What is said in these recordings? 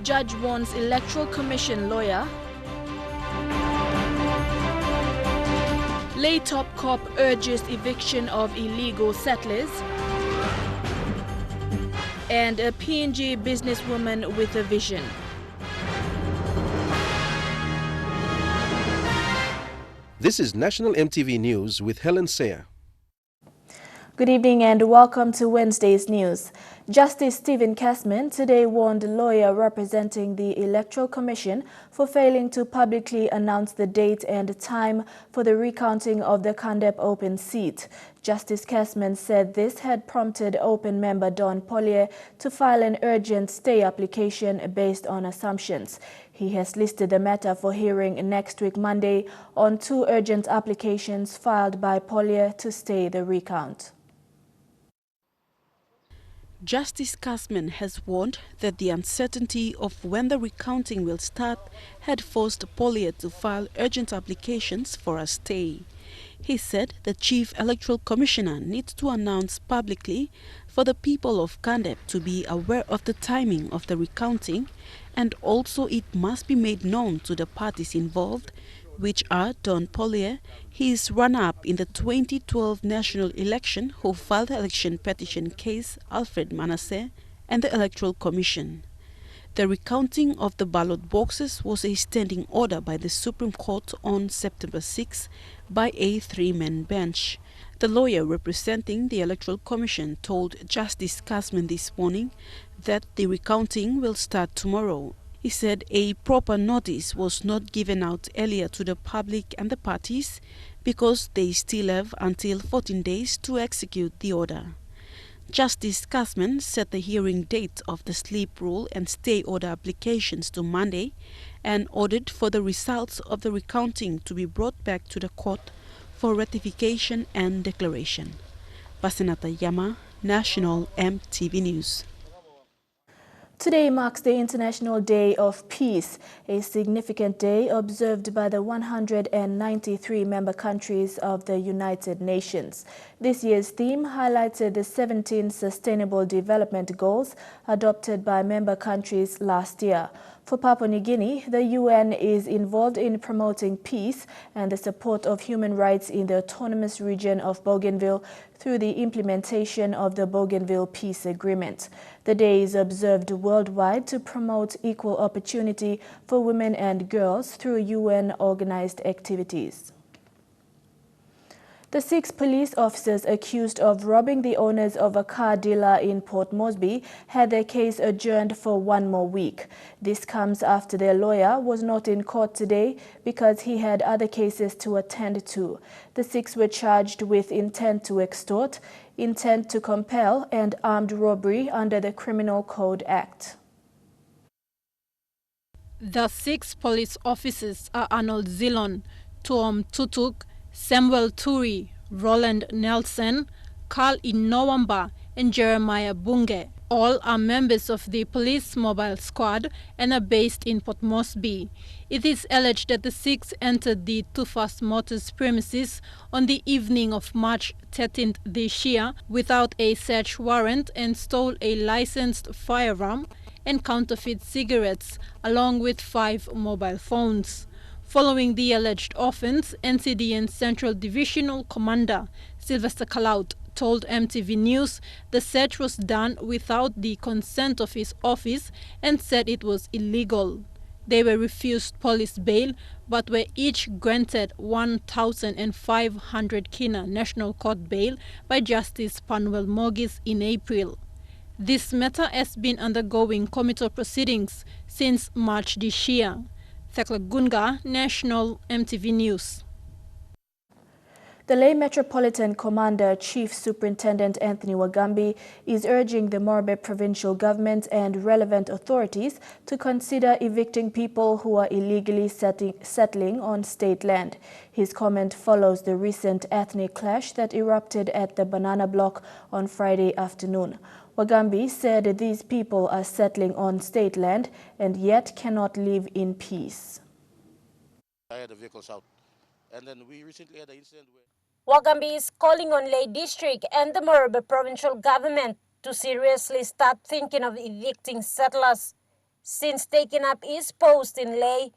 Judge warns Electoral Commission lawyer. Lay top cop urges eviction of illegal settlers. And a PNG businesswoman with a vision. This is National EMTV News with Helen Sayer. Good evening and welcome to Wednesday's news. Justice Stephen Casman today warned a lawyer representing the Electoral Commission for failing to publicly announce the date and time for the recounting of the Kandep open seat. Justice Casman said this had prompted open member Don Pollier to file an urgent stay application based on assumptions. He has listed the matter for hearing next week Monday on 2 urgent applications filed by Pollier to stay the recount. Justice Casman has warned that the uncertainty of when the recounting will start had forced Pollier to file urgent applications for a stay. He said the Chief Electoral Commissioner needs to announce publicly for the people of Kandep to be aware of the timing of the recounting, and also it must be made known to the parties involved, which are Don Pollier, his runner-up in the 2012 national election who filed the election petition case, Alfred Manasseh, and the Electoral Commission. The recounting of the ballot boxes was a standing order by the Supreme Court on September 6 by a 3-man bench. The lawyer representing the Electoral Commission told Justice Casman this morning that the recounting will start tomorrow. He said a proper notice was not given out earlier to the public and the parties because they still have until 14 days to execute the order. Justice Casman set the hearing date of the sleep rule and stay order applications to Monday and ordered for the results of the recounting to be brought back to the court for ratification and declaration. Basenata Yama, National EMTV News. Today marks the International Day of Peace, a significant day observed by the 193 member countries of the United Nations. This year's theme highlighted the 17 Sustainable Development Goals adopted by member countries last year. For Papua New Guinea, the UN is involved in promoting peace and the support of human rights in the autonomous region of Bougainville through the implementation of the Bougainville Peace Agreement. The day is observed worldwide to promote equal opportunity for women and girls through UN-organized activities. The 6 police officers accused of robbing the owners of a car dealer in Port Moresby had their case adjourned for 1 more week. This comes after their lawyer was not in court today because he had other cases to attend to. The 6 were charged with intent to extort, intent to compel, and armed robbery under the Criminal Code Act. The 6 police officers are Arnold Zilon, Tom Tutuk, Samuel Turi, Roland Nelson, Carl Inowamba, and Jeremiah Bunge. All are members of the police mobile squad and are based in Port Moresby. It is alleged that the 6 entered the Too Fast Motors premises on the evening of March 13th this year without a search warrant and stole a licensed firearm and counterfeit cigarettes along with 5 mobile phones. Following the alleged offense, NCDN Central Divisional Commander Sylvester Calout told MTV News the search was done without the consent of his office and said it was illegal. They were refused police bail but were each granted 1,500 kina National Court bail by Justice Panuel Mogis in April. This matter has been undergoing committal proceedings since March this year. Thekla Gunga, National EMTV News. The Lay Metropolitan Commander Chief Superintendent Anthony Wagambi is urging the Morobe provincial government and relevant authorities to consider evicting people who are illegally settling on state land. His comment follows the recent ethnic clash that erupted at the Banana Block on Friday afternoon. Wagambi said these people are settling on state land and yet cannot live in peace. I had the vehicles out, and then we recently had an incident where Wagambi is calling on Lay District and the Morobe provincial government to seriously start thinking of evicting settlers, Since taking up his post in Leh,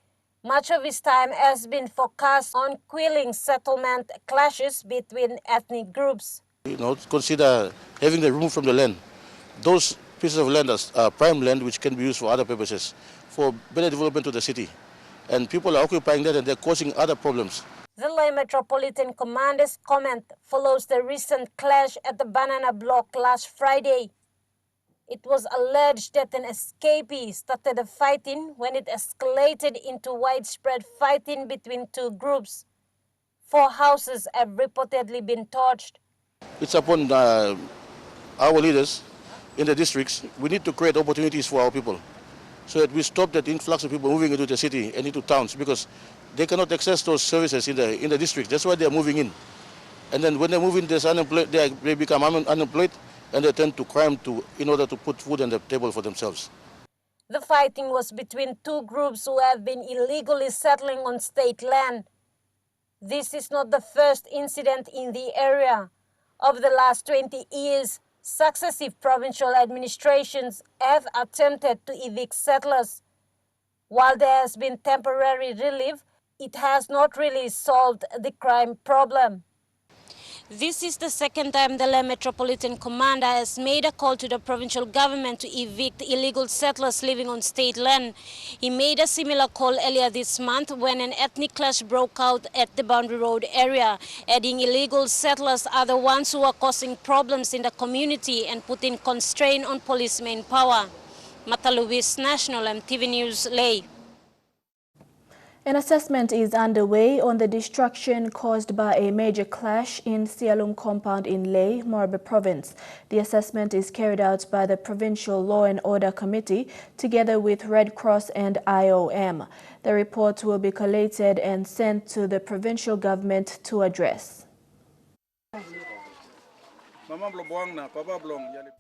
much of his time has been focused on quelling settlement clashes between ethnic groups. Consider having the room from the land. Those pieces of land are prime land which can be used for other purposes, for better development to the city. And people are occupying that and they're causing other problems. The Leh Metropolitan Commander's comment follows the recent clash at the Banana Block last Friday. It was alleged that an escapee started the fighting when it escalated into widespread fighting between two groups. 4 houses have reportedly been torched. It's upon our leaders in the districts. We need to create opportunities for our people so that we stop that influx of people moving into the city and into towns, because they cannot access those services in the district. That's why they are moving in. And then when they move in, they become unemployed, and they turn to crime in order to put food on the table for themselves. The fighting was between two groups who have been illegally settling on state land. This is not the first incident in the area. Over the last 20 years, successive provincial administrations have attempted to evict settlers. While there has been temporary relief, it has not really solved the crime problem. This is the second time the Leh Metropolitan Commander has made a call to the provincial government to evict illegal settlers living on state land. He made a similar call earlier this month when an ethnic clash broke out at the Boundary Road area, adding illegal settlers are the ones who are causing problems in the community and putting constraint on police manpower. Mata Luis, National EMTV News, Leh. An assessment is underway on the destruction caused by a major clash in Sialum compound in Leh, Morobe Province. The assessment is carried out by the Provincial Law and Order Committee together with Red Cross and IOM. The report will be collated and sent to the provincial government to address.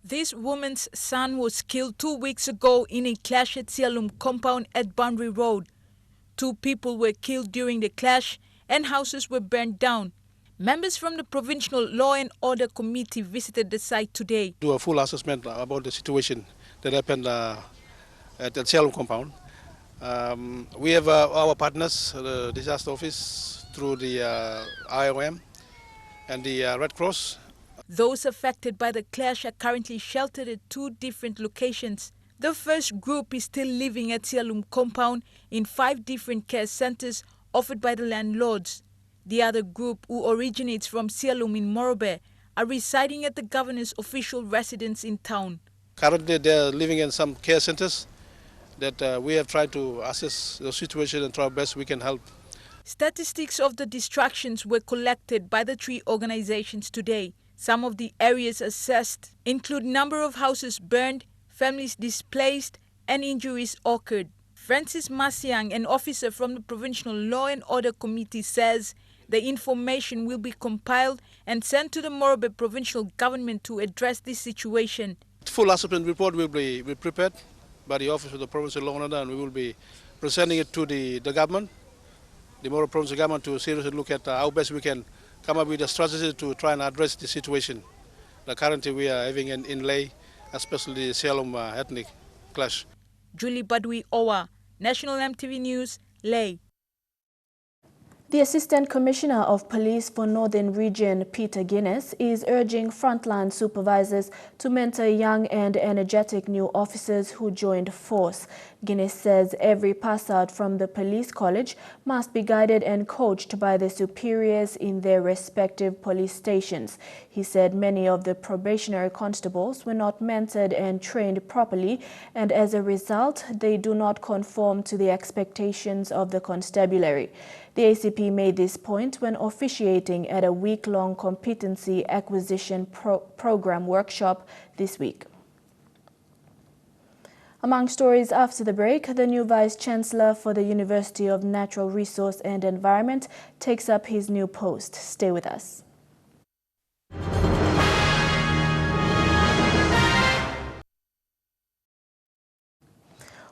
This woman's son was killed 2 weeks ago in a clash at Sialum compound at Boundary Road. 2 people were killed during the clash and houses were burned down. Members from the Provincial Law and Order Committee visited the site today. Do a full assessment about the situation that happened at the Sialum compound. We have our partners, the disaster office, through the IOM and the Red Cross. Those affected by the clash are currently sheltered at 2 different locations. The first group is still living at Sialum compound in 5 different care centers offered by the landlords. The other group, who originates from Sialum in Morobe, are residing at the governor's official residence in town. Currently they are living in some care centers that we have tried to assess the situation and try our best we can help. Statistics of the destructions were collected by the 3 organizations today. Some of the areas assessed include number of houses burned, families displaced, and injuries occurred. Francis Masiang, an officer from the Provincial Law and Order Committee, says the information will be compiled and sent to the Morobe provincial government to address this situation. Full assessment report will be prepared by the Office of the Provincial Law and Order, and we will be presenting it to the government, the Morobe provincial government, to seriously look at how best we can come up with a strategy to try and address the situation that currently we are having in Leh, especially the Sialum ethnic clash. Julie Badwi Owa, National EMTV News, Leh. The Assistant Commissioner of Police for Northern Region, Peter Guinness, is urging frontline supervisors to mentor young and energetic new officers who joined force. Guinness says every pass-out from the police college must be guided and coached by the superiors in their respective police stations. He said many of the probationary constables were not mentored and trained properly, and as a result, they do not conform to the expectations of the constabulary. The ACP made this point when officiating at a week-long competency acquisition program workshop this week. Among stories after the break, the new Vice-Chancellor for the University of Natural Resource and Environment takes up his new post. Stay with us.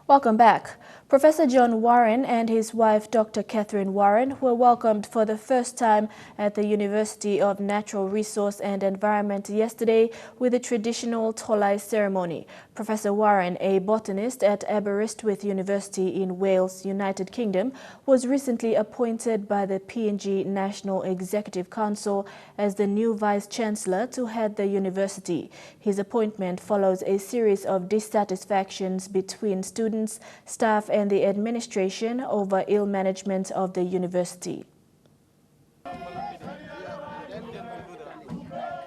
Welcome back. Professor John Warren and his wife, Dr. Catherine Warren, were welcomed for the first time at the University of Natural Resource and Environment yesterday with a traditional Tolai ceremony. Professor Warren, a botanist at Aberystwyth University in Wales, United Kingdom, was recently appointed by the PNG National Executive Council as the new Vice-Chancellor to head the university. His appointment follows a series of dissatisfactions between students, staff and the administration over ill management of the university.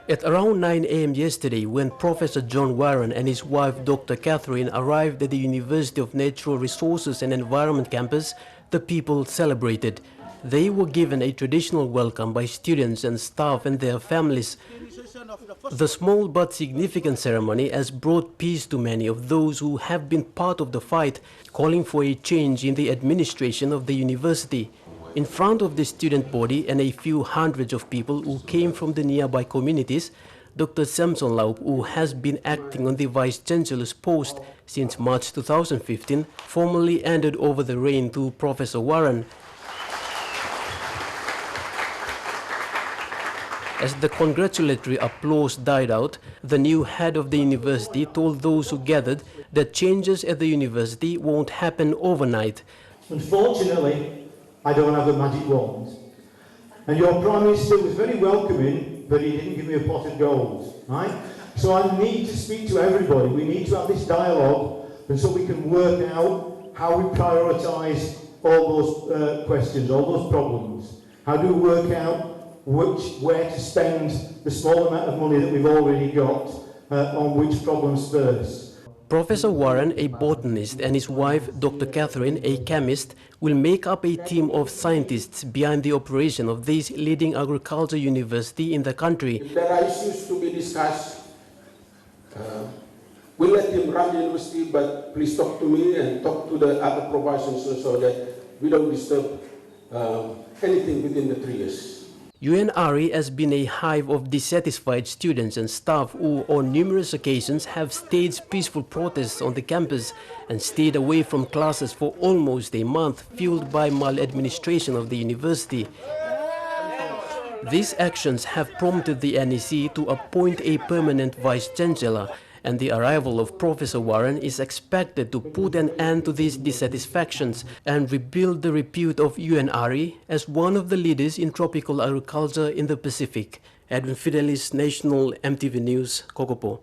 At around 9 a.m. yesterday, when Professor John Warren and his wife Dr. Catherine arrived at the University of Natural Resources and Environment campus, the people celebrated. They were given a traditional welcome by students and staff and their families. The small but significant ceremony has brought peace to many of those who have been part of the fight, calling for a change in the administration of the university. In front of the student body and a few hundreds of people who came from the nearby communities, Dr. Samson Laup, who has been acting on the Vice-Chancellor's post since March 2015, formally handed over the reign to Professor Warren. As the congratulatory applause died out, the new head of the university told those who gathered that changes at the university won't happen overnight. Unfortunately, I don't have a magic wand. And your Prime Minister was very welcoming, but he didn't give me a pot of gold, right? So I need to speak to everybody. We need to have this dialogue, and so we can work out how we prioritise all those questions, all those problems. How do we work out where to spend the small amount of money that we've already got on which problems first. Professor Warren, a botanist, and his wife, Dr. Catherine, a chemist, will make up a team of scientists behind the operation of this leading agriculture university in the country. If there are issues to be discussed, we'll let him run the university, but please talk to me and talk to the other provisions so that we don't disturb anything within the 3 years. UNRE has been a hive of dissatisfied students and staff who on numerous occasions have staged peaceful protests on the campus and stayed away from classes for almost a month, fueled by maladministration of the university. These actions have prompted the NEC to appoint a permanent Vice-Chancellor, and the arrival of Professor Warren is expected to put an end to these dissatisfactions and rebuild the repute of UNRE as one of the leaders in tropical agriculture in the Pacific. Edwin Fidelis, National EMTV News, Kokopo.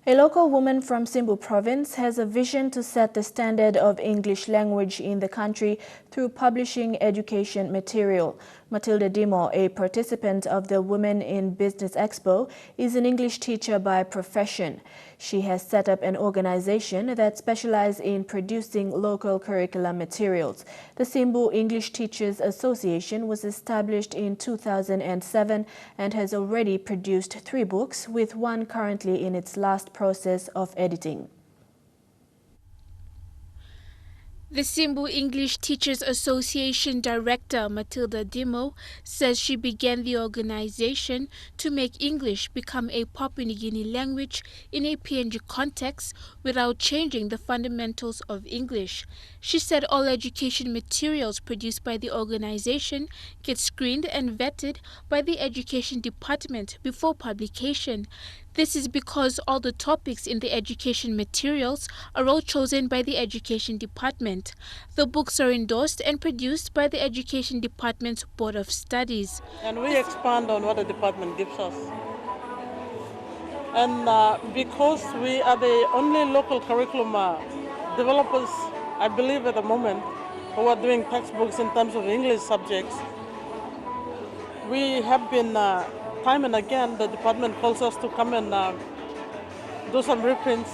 A local woman from Simbu province has a vision to set the standard of English language in the country through publishing education material. Matilda Dimo, a participant of the Women in Business Expo, is an English teacher by profession. She has set up an organization that specializes in producing local curriculum materials. The Simbu English Teachers Association was established in 2007 and has already produced 3 books, with one currently in its last process of editing. The Simbu English Teachers Association Director Matilda Dimo says she began the organization to make English become a Papua New Guinea language in a PNG context without changing the fundamentals of English. She said all education materials produced by the organization get screened and vetted by the Education Department before publication. This is because all the topics in the education materials are all chosen by the Education Department. The books are endorsed and produced by the Education Department's Board of Studies. And we expand on what the department gives us. And because we are the only local curriculum developers, I believe at the moment, who are doing textbooks in terms of English subjects, we have been time and again, the department calls us to come and do some reprints.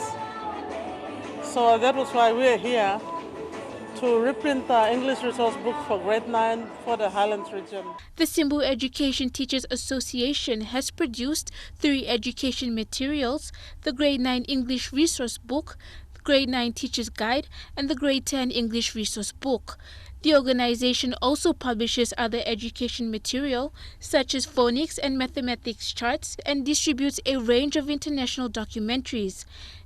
So that was why we are here to reprint the English resource book for grade 9 for the Highlands region. The Simbu Education Teachers Association has produced 3 education materials: the grade 9 English resource book, the grade 9 Teacher's Guide, and the grade 10 English resource book. The organization also publishes other education material, such as phonics and mathematics charts, and distributes a range of international documentaries.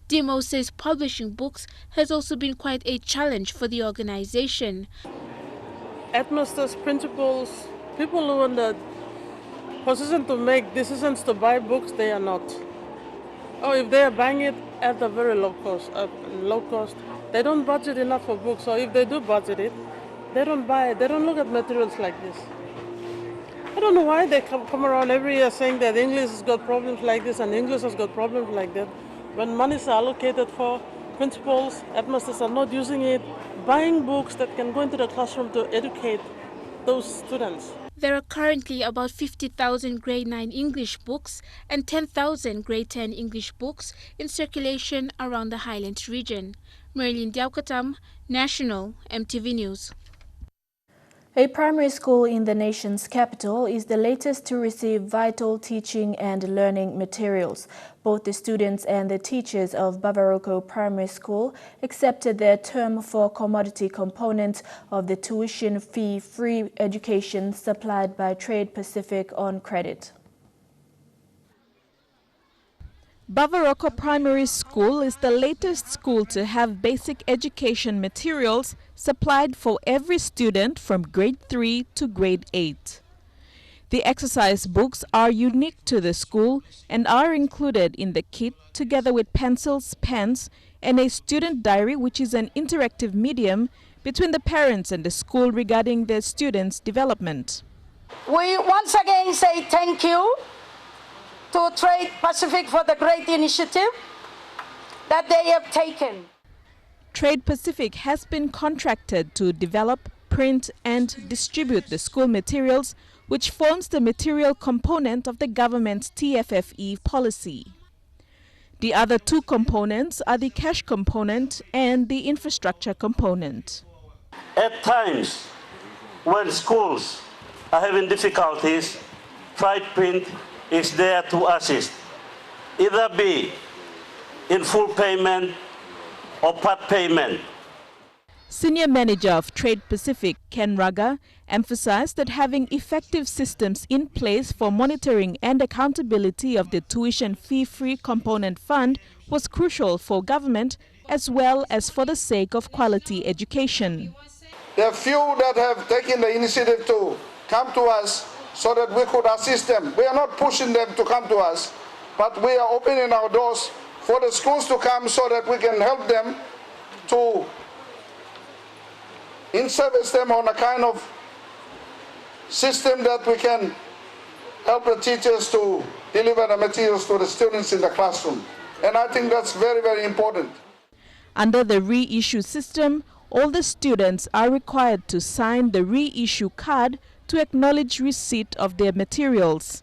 Dimo says publishing books has also been quite a challenge for the organization. Headmasters, principals, people who are in the position to make decisions to buy books, they are not. Or if they are buying it at a very low cost, they don't budget enough for books. So if they do budget it, they don't buy it. They don't look at materials like this. I don't know why they come around every year saying that English has got problems like this and English has got problems like that. When money is allocated for principals, headmasters are not using it, buying books that can go into the classroom to educate those students. There are currently about 50,000 grade 9 English books and 10,000 grade 10 English books in circulation around the Highlands region. Marilyn Diaukatam, National EMTV News. A primary school in the nation's capital is the latest to receive vital teaching and learning materials. Both the students and the teachers of Bavaroko Primary School accepted their term for commodity component of the tuition fee-free education supplied by Trade Pacific on credit. Bavaroko Primary School is the latest school to have basic education materials supplied for every student from grade 3 to grade 8. The exercise books are unique to the school and are included in the kit together with pencils, pens, and a student diary, which is an interactive medium between the parents and the school regarding their students' development. We once again say thank you to Trade Pacific for the great initiative that they have taken. Trade Pacific has been contracted to develop, print and distribute the school materials, which forms the material component of the government's TFFE policy. The other two components are the cash component and the infrastructure component. At times, when schools are having difficulties, Trade Print is there to assist, either be in full payment or part payment. Senior Manager of Trade Pacific, Ken Raga, emphasized that having effective systems in place for monitoring and accountability of the tuition fee-free component fund was crucial for government as well as for the sake of quality education. There are few that have taken the initiative to come to us so that we could assist them. We are not pushing them to come to us, but we are opening our doors for the schools to come so that we can help them to in-service them on a kind of system that we can help the teachers to deliver the materials to the students in the classroom. And I think that's very, very important. Under the reissue system, all the students are required to sign the reissue card to acknowledge receipt of their materials.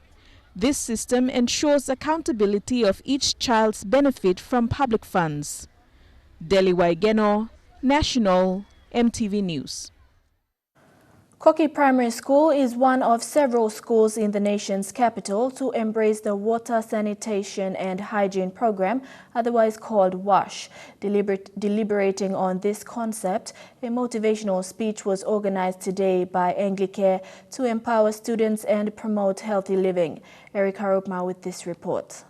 This system ensures accountability of each child's benefit from public funds. Deli Waigeno, National EMTV News. Koki Primary School is one of several schools in the nation's capital to embrace the Water Sanitation and Hygiene Program, otherwise called WASH. Deliberating on this concept, a motivational speech was organized today by Anglicare to empower students and promote healthy living. Eric Harupma with this report.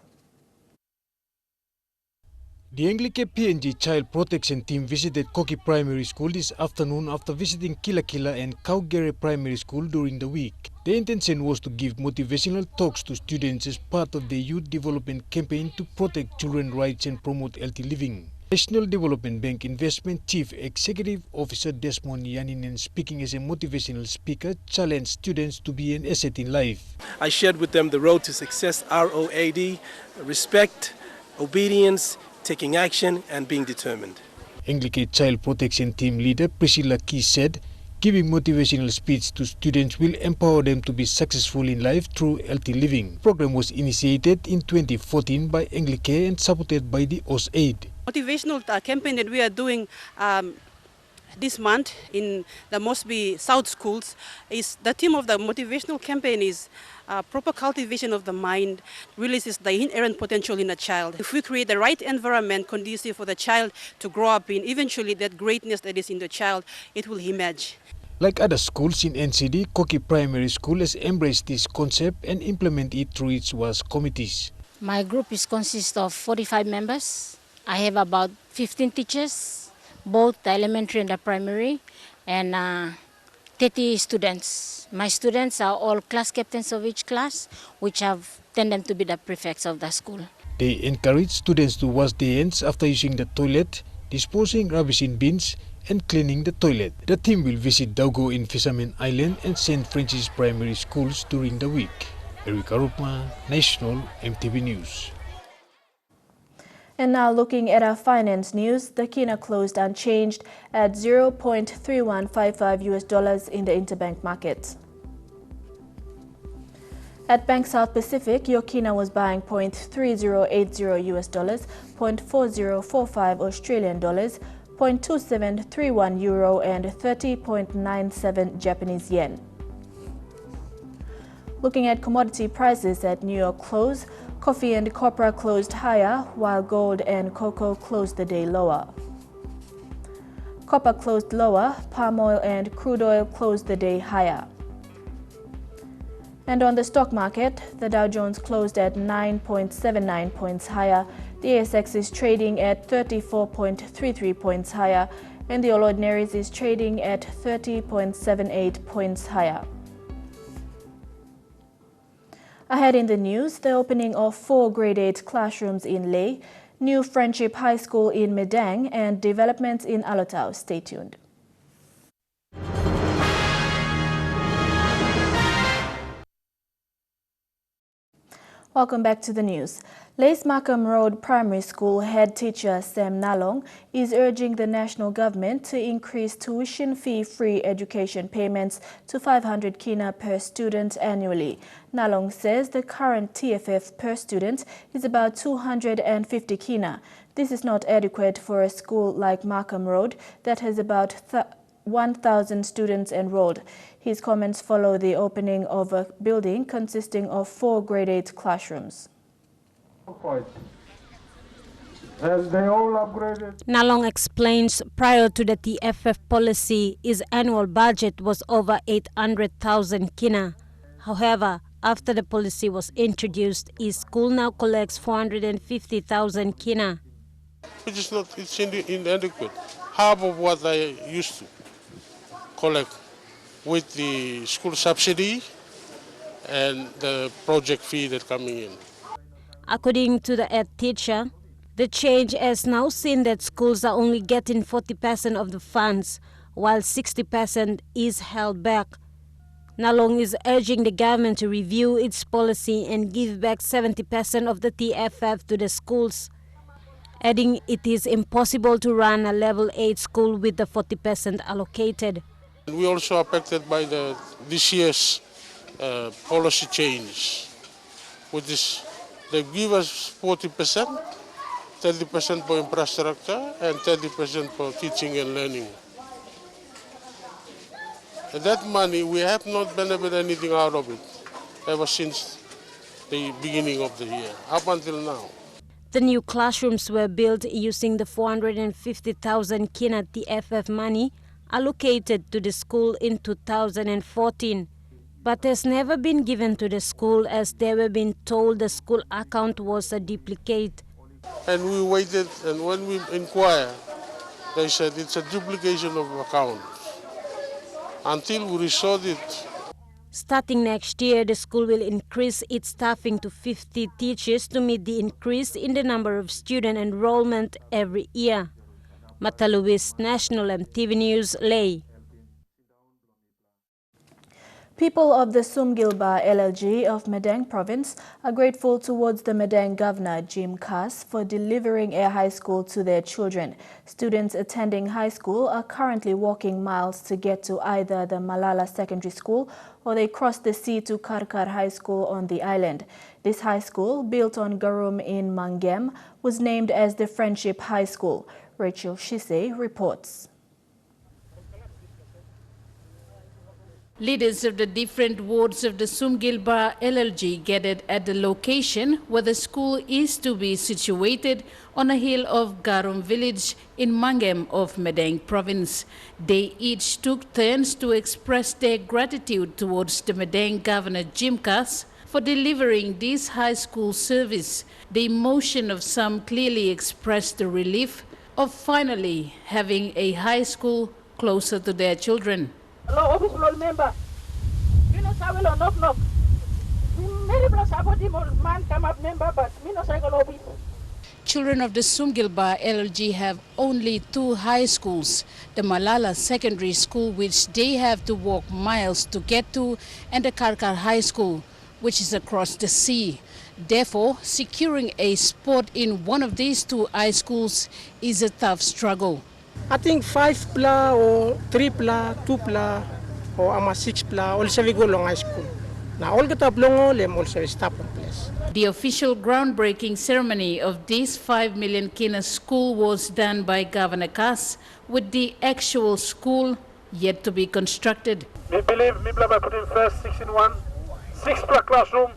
The Anglicare PNG Child Protection Team visited Koki Primary School this afternoon after visiting Kilakila and Kaugere Primary School during the week. The intention was to give motivational talks to students as part of the youth development campaign to protect children's rights and promote healthy living. National Development Bank Investment Chief Executive Officer Desmond Yaninen, speaking as a motivational speaker, challenged students to be an asset in life. I shared with them the road to success, ROAD, respect, obedience, taking action and being determined. Anglicare Child Protection Team leader Priscilla Key said, giving motivational speech to students will empower them to be successful in life through healthy living. The program was initiated in 2014 by Anglicare and supported by the OSAID. Motivational campaign that we are doing this month in the Mosby South schools is the theme of the motivational campaign is proper cultivation of the mind releases the inherent potential in a child. If we create the right environment conducive for the child to grow up in, eventually that greatness that is in the child, it will emerge. Like other schools in NCD, Koki Primary School has embraced this concept and implement it through its WAS committees. My group consists of 45 members. I have about 15 teachers, both the elementary and the primary, and 30 students. My students are all class captains of each class, which have tended to be the prefects of the school. They encourage students to wash their hands after using the toilet, disposing rubbish in bins, and cleaning the toilet. The team will visit Daugo in Fisherman Island and St. Francis Primary Schools during the week. Erika Rupma, National MTV News. And now looking at our finance news, the kina closed unchanged at $0.3155 in the interbank market. At Bank South Pacific, your kina was buying $0.3080 $0.4045 Australian dollars, $0.2731 euro, and 30.97 Japanese yen. Looking at commodity prices at New York close, coffee and copra closed higher, while gold and cocoa closed the day lower. Copper closed lower, palm oil and crude oil closed the day higher. And on the stock market, the Dow Jones closed at 9.79 points higher, the ASX is trading at 34.33 points higher, and the All Ordinaries is trading at 30.78 points higher. Ahead in the news, the opening of 4 grade 8 classrooms in Lae, new Friendship High School in Medang, and developments in Alotau. Stay tuned. Welcome back to the news. Lae's Markham Road Primary School head teacher Sam Nalong is urging the national government to increase tuition fee-free education payments to 500 kina per student annually. Nalong says the current TFF per student is about 250 kina. This is not adequate for a school like Markham Road that has about 1,000 students enrolled. His comments follow the opening of a building consisting of 4 grade 8 classrooms. Nalong explains prior to the TFF policy, his annual budget was over 800,000 kina. However, after the policy was introduced, his school now collects 450,000 kina. It is not, it's inadequate. Half of what I used to collect with the school subsidy and the project fee that coming in. According to the head teacher, the change has now seen that schools are only getting 40% of the funds, while 60% is held back. Nalong is urging the government to review its policy and give back 70% of the TFF to the schools, adding it is impossible to run a level 8 school with the 40% allocated. We also affected by this year's policy change, which is they give us 40%, 30% for infrastructure and 30% for teaching and learning. And that money, we have not benefited anything out of it ever since the beginning of the year, up until now. The new classrooms were built using the 450,000 kina TFF money allocated to the school in 2014, but has never been given to the school as they were being told the school account was a duplicate. And we waited, and when we inquired, they said it's a duplication of account until we resolved it. Starting next year, the school will increase its staffing to 50 teachers to meet the increase in the number of student enrollment every year. Mata Luis, National MTV News, Lae. People of the Sumgilba LLG of Medang Province are grateful towards the Medang Governor, Jim Kass, for delivering a high school to their children. Students attending high school are currently walking miles to get to either the Malala Secondary School or they cross the sea to Karkar High School on the island. This high school, built on Garum in Mangem, was named as the Friendship High School. Rachel Shise reports. Leaders of the different wards of the Sumgilba LLG gathered at the location where the school is to be situated on a hill of Garum village in Mangem of Medang province. They each took turns to express their gratitude towards the Medang Governor Jim Kass for delivering this high school service. The emotion of some clearly expressed the relief of finally having a high school closer to their children. Hello, office floor member. You know, I will knock knock. Many plus about man come up member, but me no cycle office. Children of the Sumgilba LLG have only 2 high schools, the Malala Secondary School, which they have to walk miles to get to, and the Karkar High School, which is across the sea. Therefore, securing a spot in one of these 2 high schools is a tough struggle. I think 5 pla or 3 pla, 2 pla, or ama 6 pla, also we go long high school. Now all get up long, them also stop on place. The official groundbreaking ceremony of this 5 million kina school was done by Governor Kass, with the actual school yet to be constructed. We believe we by putting first 6 in 1, 6 pla classroom,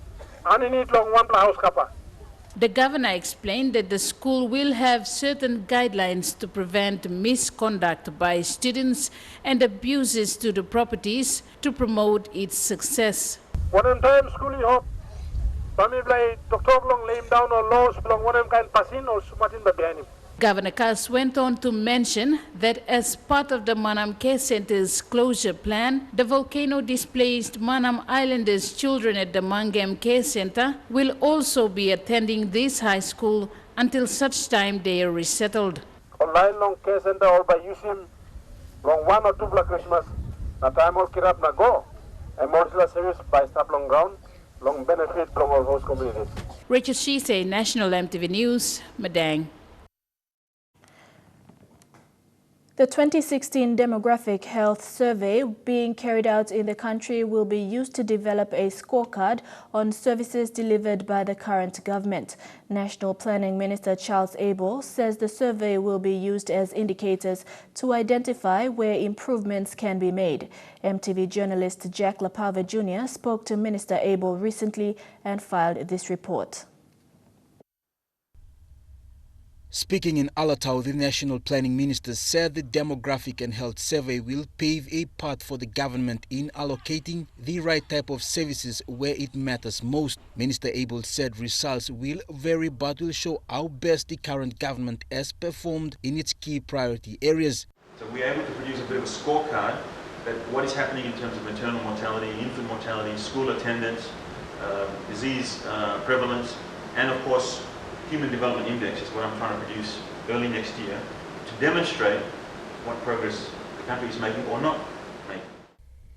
and we need long 1 pla house kappa. The governor explained that the school will have certain guidelines to prevent misconduct by students and abuses to the properties to promote its success. One time school you hope, Bami play doctor long lay him down or laws long one kind passing or sumatin behind him. Governor Kass went on to mention that as part of the Manam Care Center's closure plan, the volcano-displaced Manam Islanders children at the Mangem Care Center will also be attending this high school until such time they are resettled. Online long care center all by using long 1 or 2 black Christmas, na time all kirap na go, and more service by stop long ground, long benefit from all host communities. Rachel Shise, National EMTV News, Madang. The 2016 Demographic Health Survey being carried out in the country will be used to develop a scorecard on services delivered by the current government. National Planning Minister Charles Abel says the survey will be used as indicators to identify where improvements can be made. MTV journalist Jack Lapava Jr. spoke to Minister Abel recently and filed this report. Speaking in Alatau, the National Planning Minister said the Demographic and Health Survey will pave a path for the government in allocating the right type of services where it matters most. Minister Abel said results will vary but will show how best the current government has performed in its key priority areas. So we're able to produce a bit of a scorecard that what is happening in terms of maternal mortality, infant mortality, school attendance, disease prevalence, and of course Human Development Index is what I'm trying to produce early next year to demonstrate what progress the country is making or not making.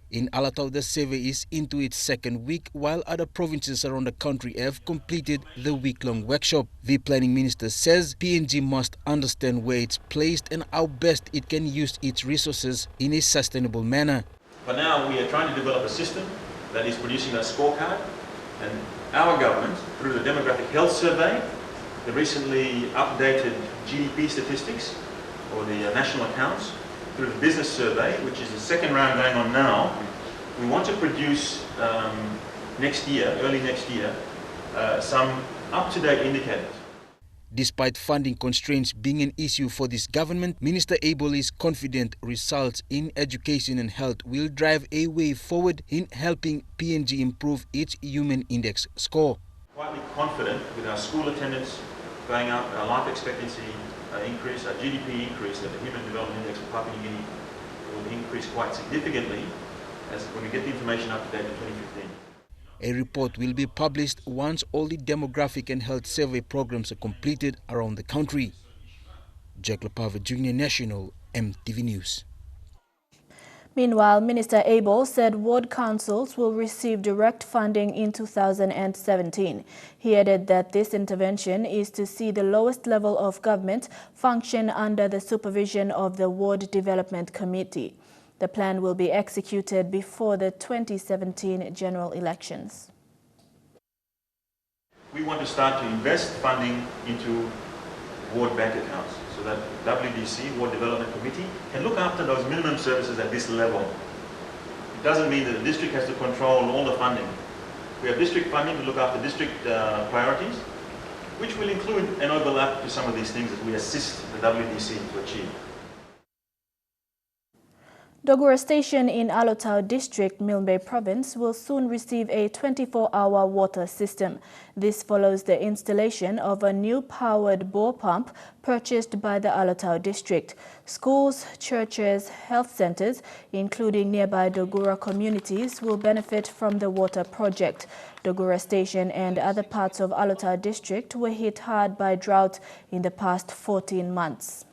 In Alatau, the survey is into its 2nd week, while other provinces around the country have completed the week-long workshop. The Planning Minister says PNG must understand where it's placed and how best it can use its resources in a sustainable manner. For now, we are trying to develop a system that is producing a scorecard, and our government, through the Demographic Health Survey, the recently updated GDP statistics, or the national accounts, through the business survey, which is the 2nd round going on now, we want to produce next year, early next year, some up-to-date indicators. Despite funding constraints being an issue for this government, Minister Abel is confident results in education and health will drive a way forward in helping PNG improve its Human Index score. Quietly confident with our school attendance going up, our life expectancy increase, our GDP increase, that the Human Development Index of Papua New Guinea will increase quite significantly as when we get the information up to date in 2015. A report will be published once all the demographic and health survey programs are completed around the country. Jack Lapava Jr., National EMTV News. Meanwhile, Minister Abel said ward councils will receive direct funding in 2017. He added that this intervention is to see the lowest level of government function under the supervision of the Ward Development Committee. The plan will be executed before the 2017 general elections. We want to start to invest funding into ward bank accounts, so that WDC, Ward Development Committee, can look after those minimum services at this level. doesn't mean that the district has to control all the funding. We have district funding to look after district priorities, which will include an overlap to some of these things that we assist the WDC to achieve. Dogura Station in Alotau District, Milne Province, will soon receive a 24-hour water system. This follows the installation of a new powered bore pump purchased by the Alotau District. Schools, churches, health centers, including nearby Dogura communities, will benefit from the water project. Dogura Station and other parts of Alotau District were hit hard by drought in the past 14 months.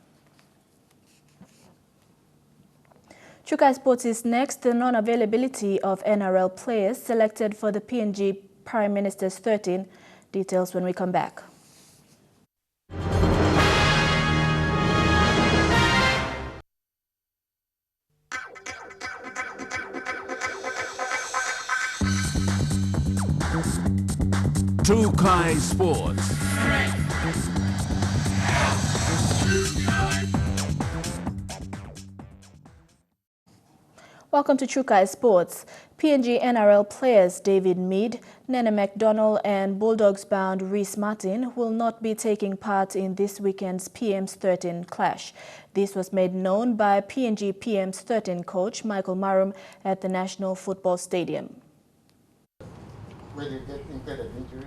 Chukai Sports is next. The non-availability of NRL players selected for the PNG Prime Minister's 13. Details when we come back. Chukai Sports. Welcome to Chukai Sports. PNG NRL players David Mead, Nene McDonald and Bulldogs bound Reese Martin will not be taking part in this weekend's PM's 13 clash. This was made known by PNG PM's 13 coach Michael Marum at the National Football Stadium.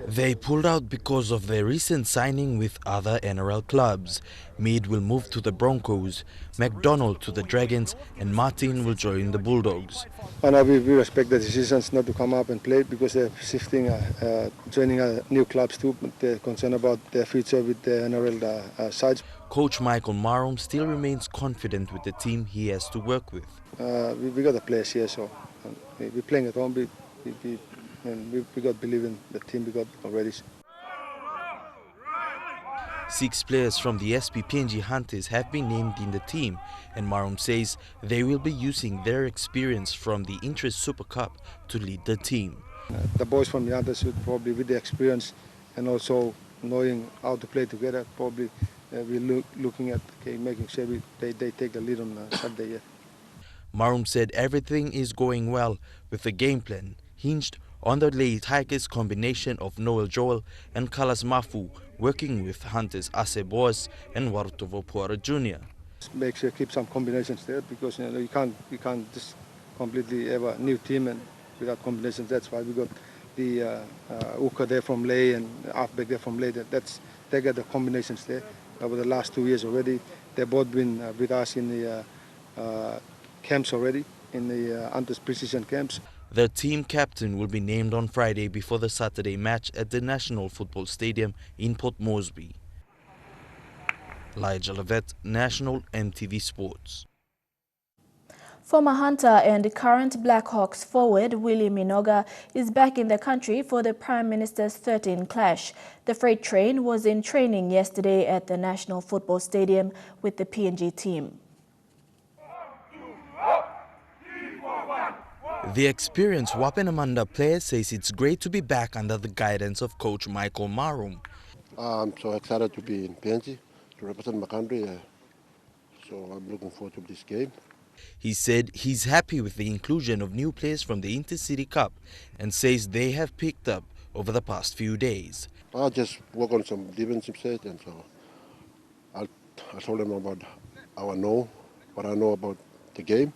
They pulled out because of their recent signing with other NRL clubs. Mead will move to the Broncos, McDonald to the Dragons, and Martin will join the Bulldogs. And we respect the decisions not to come up and play because they're shifting, joining new clubs too. But they're concerned about their future with the NRL sides. Coach Michael Marum still remains confident with the team he has to work with. We got the players here, so we're playing at home. And we got believe in the team we got already. 6 players from the SP-PNG Hunters have been named in the team, and Marum says they will be using their experience from the Interest Super Cup to lead the team. The boys from the Hunters should probably, with the experience and also knowing how to play together, probably we're looking at making sure they take the lead on Saturday. Yeah. Marum said everything is going well with the game plan hinged on the late Tigers combination of Noel Joel and Kalas Mafu working with Hunters Ase Boas and Warutovo Puara Jr. Make sure keep some combinations there because you can't just completely have a new team and without combinations. That's why we got the Uka there from Ley and halfback there from Ley. They got the combinations there. Over the last 2 years already, they've both been with us in the camps already, in the Hunters precision camps. The team captain will be named on Friday before the Saturday match at the National Football Stadium in Port Moresby. Elijah Levet, National EMTV Sports. Former Hunter and current Blackhawks forward Willie Minoga is back in the country for the Prime Minister's 13 clash. The freight train was in training yesterday at the National Football Stadium with the PNG team. The experienced Wapenamanda player says it's great to be back under the guidance of coach Michael Marum. I'm so excited to be in PNG, to represent my country, so I'm looking forward to this game. He said he's happy with the inclusion of new players from the Intercity Cup and says they have picked up over the past few days. I'll just work on some defensive set, and so I told them about what I know about the game.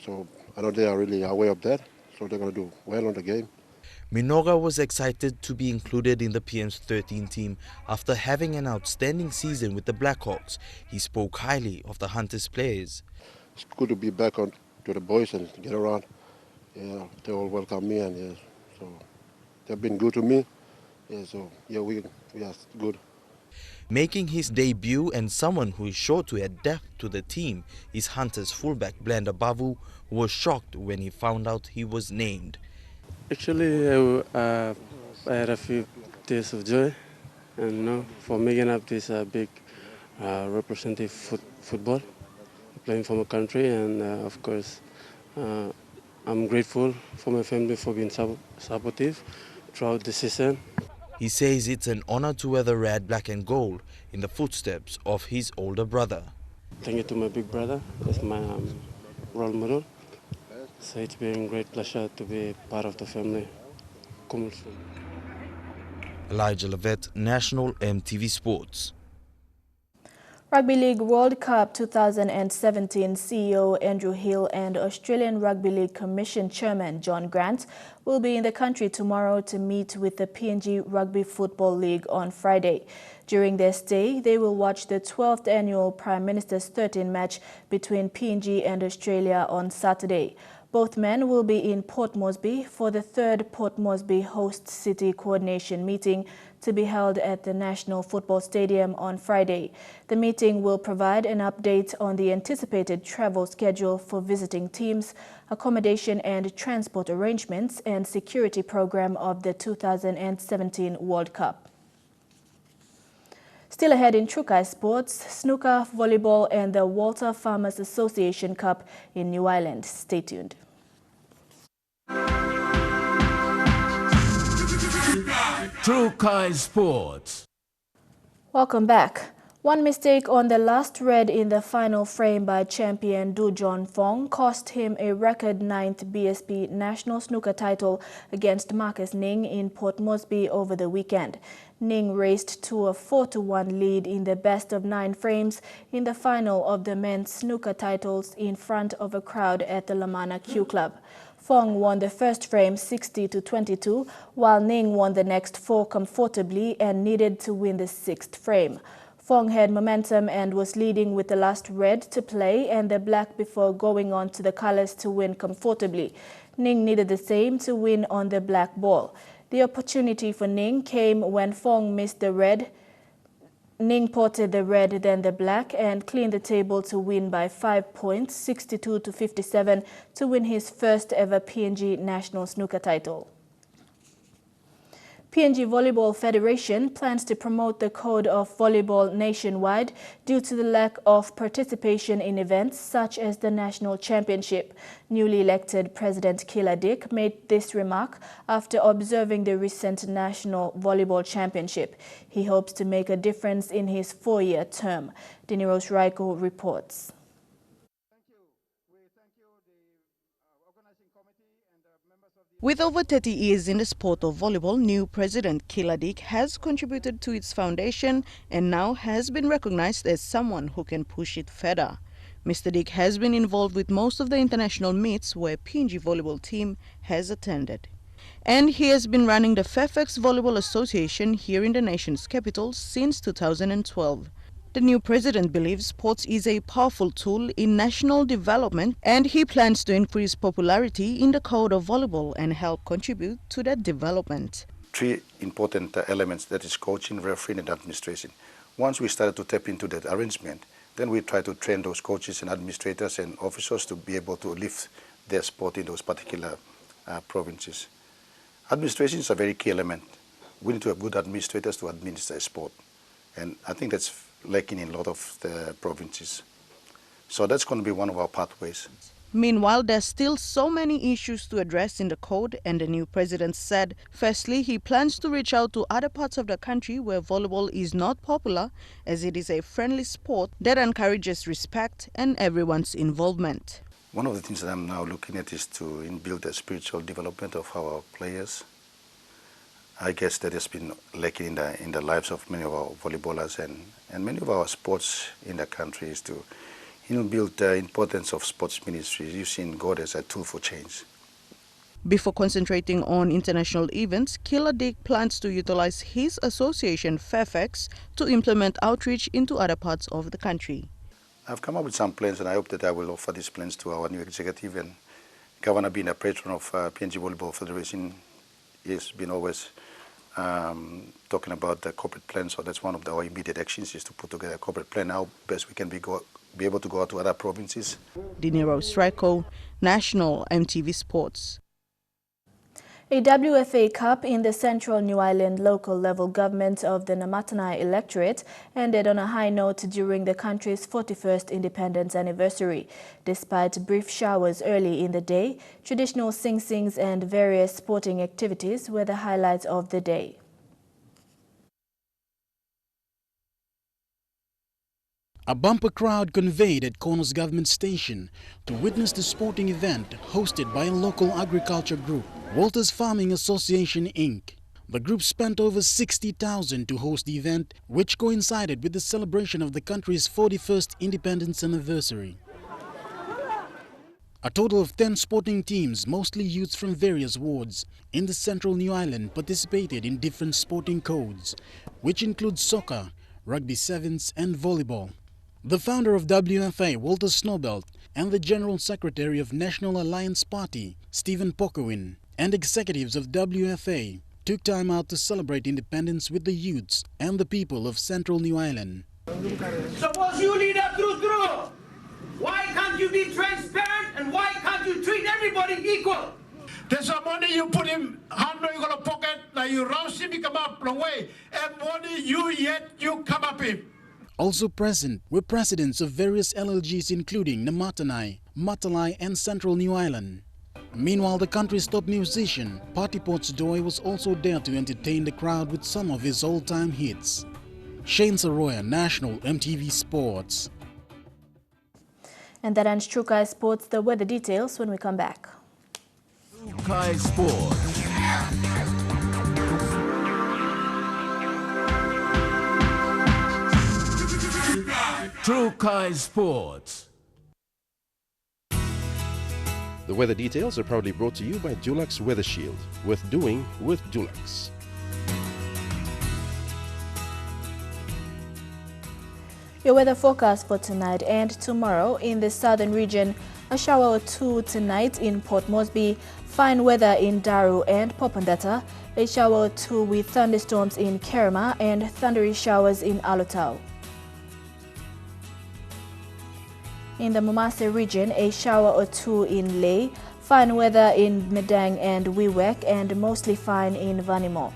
So I know they are really aware of that, so they're going to do well on the game. Minoga was excited to be included in the PM's 13 team after having an outstanding season with the Blackhawks. He spoke highly of the Hunters players. It's good to be back on to the boys and get around. Yeah, they all welcome me, and so they've been good to me. Yeah, so we are good. Making his debut and someone who is sure to add depth to the team is Hunters fullback Blender Bavu, who was shocked when he found out he was named. Actually, I had a few tears of joy, and for making up this big representative football, playing for my country, and of course, I'm grateful for my family for being supportive throughout the season. He says it's an honor to wear the red, black and gold in the footsteps of his older brother. Thank you to my big brother, that's my role model. So it's been a great pleasure to be part of the family. Elijah Levet, National EMTV Sports. Rugby League World Cup 2017 CEO Andrew Hill and Australian Rugby League Commission Chairman John Grant will be in the country tomorrow to meet with the PNG Rugby Football League on Friday. During their stay, they will watch the 12th annual Prime Minister's 13 match between PNG and Australia on Saturday. Both men will be in Port Moresby for the third Port Moresby Host City Coordination meeting to be held at the National Football Stadium on Friday. The meeting will provide an update on the anticipated travel schedule for visiting teams, accommodation and transport arrangements, and security program of the 2017 World Cup. Still ahead in Trukai sports, snooker, volleyball and the Walter Farmers Association Cup in New Ireland. Stay tuned. Trukai Sports. Welcome back. One mistake on the last red in the final frame by champion Du John Fong cost him a record 9th BSP national snooker title against Marcus Ning in Port Moresby over the weekend. Ning raced to a 4-1 lead in the best of 9 frames in the final of the men's snooker titles in front of a crowd at the Lamana Q Club. Fong won the first frame 60-22, while Ning won the next 4 comfortably and needed to win the 6th frame. Fong had momentum and was leading with the last red to play and the black before going on to the colors to win comfortably. Ning needed the same to win on the black ball. The opportunity for Ning came when Fong missed the red. Ning potted the red, then the black, and cleaned the table to win by 5 points, 62-57, to win his first ever PNG national snooker title. PNG Volleyball Federation plans to promote the code of volleyball nationwide due to the lack of participation in events such as the National Championship. Newly elected President Kila Dick made this remark after observing the recent National Volleyball Championship. He hopes to make a difference in his 4-year term. Diniros Raiko reports. With over 30 years in the sport of volleyball, new President Kila Dick has contributed to its foundation and now has been recognized as someone who can push it further. Mr. Dick has been involved with most of the international meets where PNG volleyball team has attended. And he has been running the Fairfax Volleyball Association here in the nation's capital since 2012. The new president believes sports is a powerful tool in national development and he plans to increase popularity in the code of volleyball and help contribute to that development. 3 important elements, that is coaching, refereeing and administration. Once we started to tap into that arrangement, then we try to train those coaches and administrators and officers to be able to lift their sport in those particular provinces. Administration is a very key element. We need to have good administrators to administer sport. And I think that's lacking in a lot of the provinces. So that's going to be one of our pathways. Meanwhile, there's still so many issues to address in the code, and the new president said, firstly, he plans to reach out to other parts of the country where volleyball is not popular, as it is a friendly sport that encourages respect and everyone's involvement. One of the things that I'm now looking at is to inbuild the spiritual development of our players. I guess that has been lacking in the lives of many of our volleyballers and many of our sports in the country, is to build the importance of sports ministry, using God as a tool for change. Before concentrating on international events, Kila Dick plans to utilize his association Fairfax to implement outreach into other parts of the country. I've come up with some plans and I hope that I will offer these plans to our new executive, and Governor being a patron of PNG Volleyball Federation, he has been always talking about the corporate plan, so that's one of our immediate actions, is to put together a corporate plan how best we can be able to go out to other provinces. Diniros Raiko, National EMTV Sports. A WFA Cup in the Central New Ireland local level government of the Namatanai electorate ended on a high note during the country's 41st independence anniversary. Despite brief showers early in the day, traditional sing-sings and various sporting activities were the highlights of the day. A bumper crowd conveyed at Corners Government Station to witness the sporting event hosted by a local agriculture group, Walters Farming Association, Inc. The group spent over 60,000 to host the event, which coincided with the celebration of the country's 41st independence anniversary. A total of 10 sporting teams, mostly youths from various wards in the central New Ireland, participated in different sporting codes, which include soccer, rugby sevens and volleyball. The founder of WFA, Walter Snowbelt, and the General Secretary of National Alliance Party, Stephen Pokowin, and executives of WFA took time out to celebrate independence with the youths and the people of central New Ireland. Suppose you lead a through. Why can't you be transparent and why can't you treat everybody equal? There's some money you put him hand in your pocket, like you rouse him, he come up long way. And money you come up him. Also present were presidents of various LLGs including Namatanai, Matalai and Central New Ireland. Meanwhile, the country's top musician, Party Ports Doy, was also there to entertain the crowd with some of his all-time hits. Shane Saroya, National EMTV Sports. And that ends True Kai Sports. The weather details when we come back. True Kai Sports. True Kai Sports. The weather details are proudly brought to you by Dulux Weather Shield. Worth doing with Dulux. Your weather forecast for tonight and tomorrow: in the southern region, a shower or two tonight in Port Moresby, fine weather in Daru and Popondata, a shower or two with thunderstorms in Kerema and thundery showers in Alotau. In the Momase region, a shower or two in Ley, fine weather in Medang and Wewak, and mostly fine in Vanimo.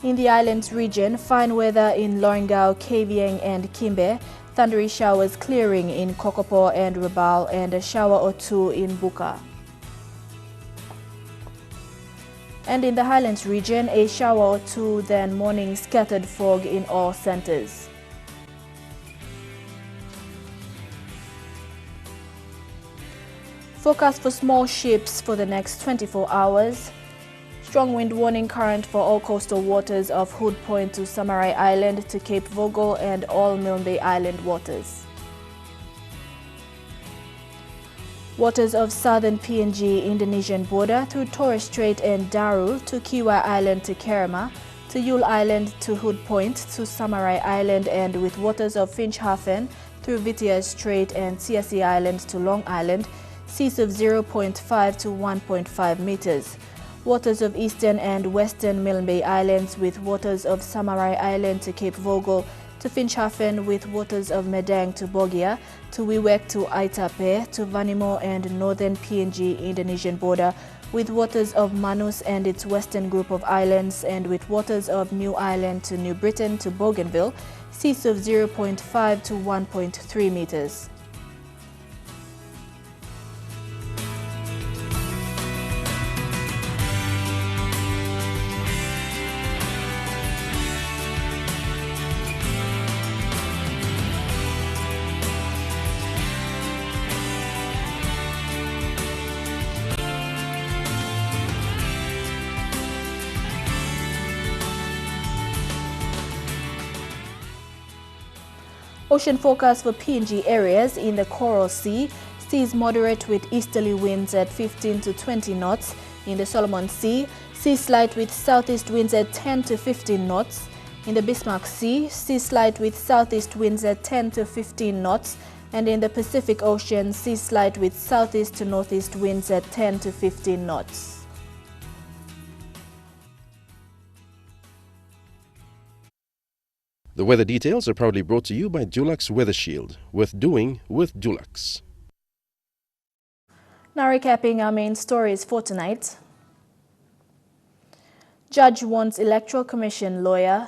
In the islands region, fine weather in Lorengau, Kavieng and Kimbe, thundery showers clearing in Kokopo and Rabaul, and a shower or two in Buka. And in the Highlands region, a shower or two, then morning scattered fog in all centers. Forecast for small ships for the next 24 hours. Strong wind warning current for all coastal waters of Hood Point to Samarai Island to Cape Vogel and all Milne Bay Island waters. Waters of southern PNG Indonesian border through Torres Strait and Daru to Kiwa Island to Kerema, to Yule Island to Hood Point to Samarai Island, and with waters of Finchhafen through Vitia Strait and Siasi Island to Long Island, seas of 0.5 to 1.5 meters. Waters of eastern and western Milne Bay Islands with waters of Samarai Island to Cape Vogel, to Finchhafen with waters of Medang to Bogia, to Wewak to Aitape, to Vanimo and northern PNG Indonesian border with waters of Manus and its western group of islands, and with waters of New Ireland to New Britain to Bougainville, seas of 0.5 to 1.3 meters. Ocean forecast for PNG areas: in the Coral Sea, seas moderate with easterly winds at 15 to 20 knots. In the Solomon Sea, seas slight with southeast winds at 10 to 15 knots. In the Bismarck Sea, seas slight with southeast winds at 10 to 15 knots. And in the Pacific Ocean, seas slight with southeast to northeast winds at 10 to 15 knots. The weather details are proudly brought to you by Dulux Weather Shield. Worth doing with Dulux. Now recapping our main stories for tonight. Judge wants Electoral Commission lawyer.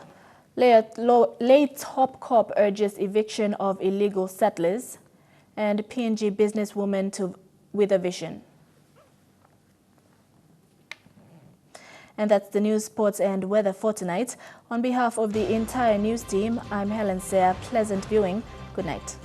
Late Top Cop urges eviction of illegal settlers. And PNG businesswoman with a vision. And that's the news, sports and weather for tonight. On behalf of the entire news team, I'm Helen Sayre. Pleasant viewing. Good night.